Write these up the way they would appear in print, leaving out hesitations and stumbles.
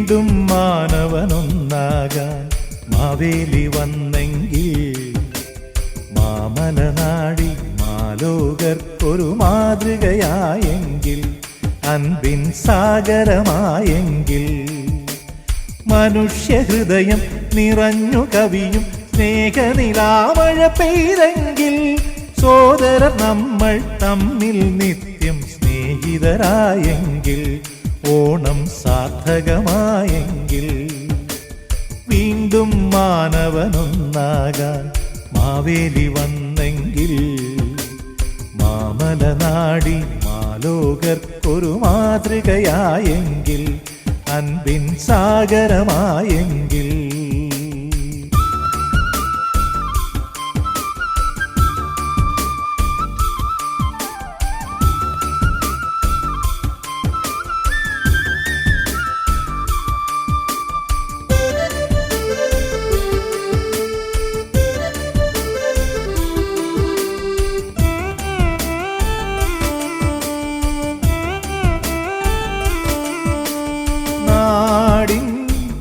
വീണ്ടും മാനവനൊന്നാകാൻ മാവേലി വന്നെങ്കിൽ മാമലനാടി മാലോകർക്കൊരു മാതൃകയായെങ്കിൽ അൻപിൻ സാഗരമായെങ്കിൽ മനുഷ്യഹൃദയം നിറഞ്ഞു കവിയും സ്നേഹനിലാമഴ പെയ്തെങ്കിൽ സോദരർ നമ്മൾ തമ്മിൽ നിത്യം സ്നേഹിതരായെങ്കിൽ ഓണം സാർത്ഥകമായെങ്കിൽ വീണ്ടും മാനവനൊന്നാകാൻ മാവേലി വന്നെങ്കിൽ മാമലനാടി മാലോകർക്കൊരു മാതൃകയായെങ്കിൽ അൻപിൻ സാഗരമായെങ്കിൽ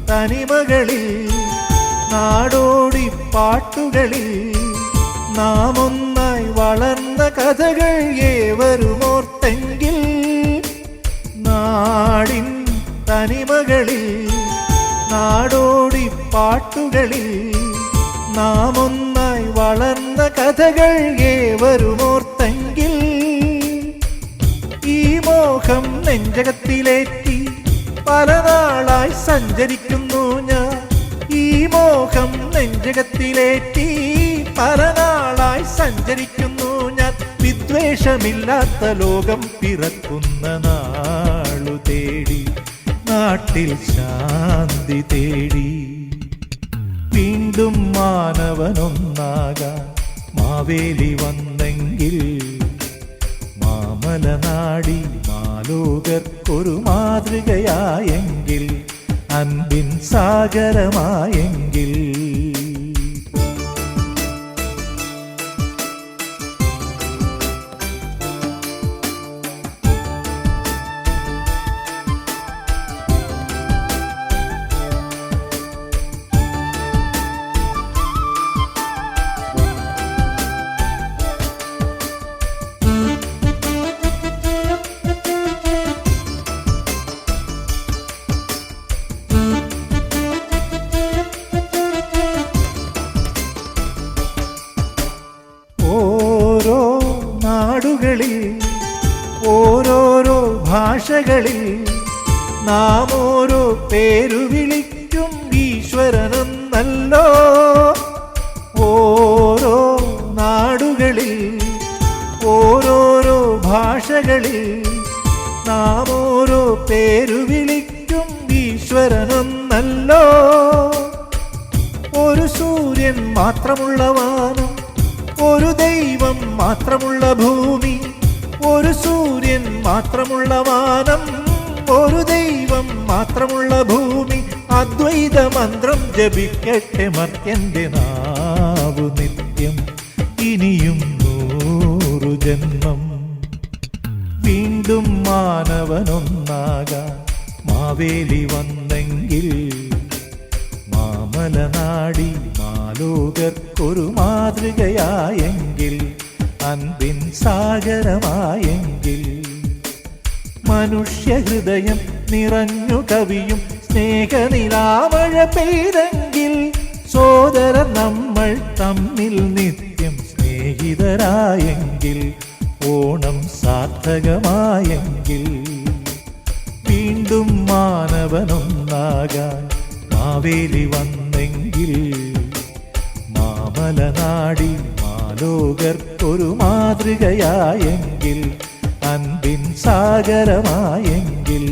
തനിമകളിൽ നാടോടി പാട്ടുകളിൽ നാം ഒന്നായി വളർന്ന കഥകൾ ഏവരുമോർത്തെങ്കിൽ നാടിൻ തനിമകളിൽ നാടോടി പാട്ടുകളിൽ നാം ഒന്നായി വളർന്ന കഥകൾ ഏവരുമോർത്തെങ്കിൽ ഈ മോഹം നെഞ്ചകത്തിലേറ്റി പല നാളായി സഞ്ചരിക്കുന്നു ഞാൻ ഈ മോഹം നെഞ്ചകത്തിലേറ്റി പല നാളായി സഞ്ചരിക്കുന്നു ഞാൻ വിദ്വേഷമില്ലാത്ത ലോകം പിറക്കുന്ന നാളു തേടി നാട്ടിൽ ശാന്തി തേടി വീണ്ടും മാനവനൊന്നാകാൻ മാവേലി വന്നെങ്കിൽ മാമലനാടി മാലോകർക്കൊരു മാതൃകയായെങ്കിൽ അൻപിൻ സാഗരമായെങ്കിൽ നാടുകളിൽ ഓരോരോ ഭാഷകളിൽ നാം ഓരോ പേരു വിളിക്കും ഈശ്വരനെന്നല്ലോ ഓരോ നാടുകളിൽ ഓരോരോ ഭാഷകളിൽ നാം ഓരോ പേരു വിളിക്കും ഈശ്വരനെന്നല്ലോ ഒരു സൂര്യൻ മാത്രമുള്ള വാനം ഒരു ദൈവം മാത്രമുള്ള ഭൂമി ഒരു സൂര്യൻ മാത്രമുള്ള വാനം ഒരു ദൈവം മാത്രമുള്ള ഭൂമി അദ്വൈത മന്ത്രം ജപിക്കട്ടെ മർത്യന്റെ നാവു നിത്യം ഇനിയും 100 ജന്മം വീണ്ടും മാനവനൊന്നാകാൻ മാവേലി വന്നെങ്കിൽ മാമലനാടി മാലോകർക്കൊരു മാതൃകയായെങ്കിൽ അൻപിൻ സാഗരമായെങ്കിൽ മനുഷ്യഹൃദയം നിറഞ്ഞു കവിയും സ്നേഹനിലാമഴ പെയ്തെങ്കിൽ സോദരർ നമ്മൾ തമ്മിൽ നിത്യം സ്നേഹിതരായെങ്കിൽ ഓണം സാർത്ഥകമായെങ്കിൽ വീണ്ടും മാനവനൊന്നാകാൻ മാവേലി വന്നെങ്കിൽ മാമലനാടി മാലോകർക്കൊരു മാതൃകയായെങ്കിൽ അൻപിൻ സാഗരമായെങ്കിൽ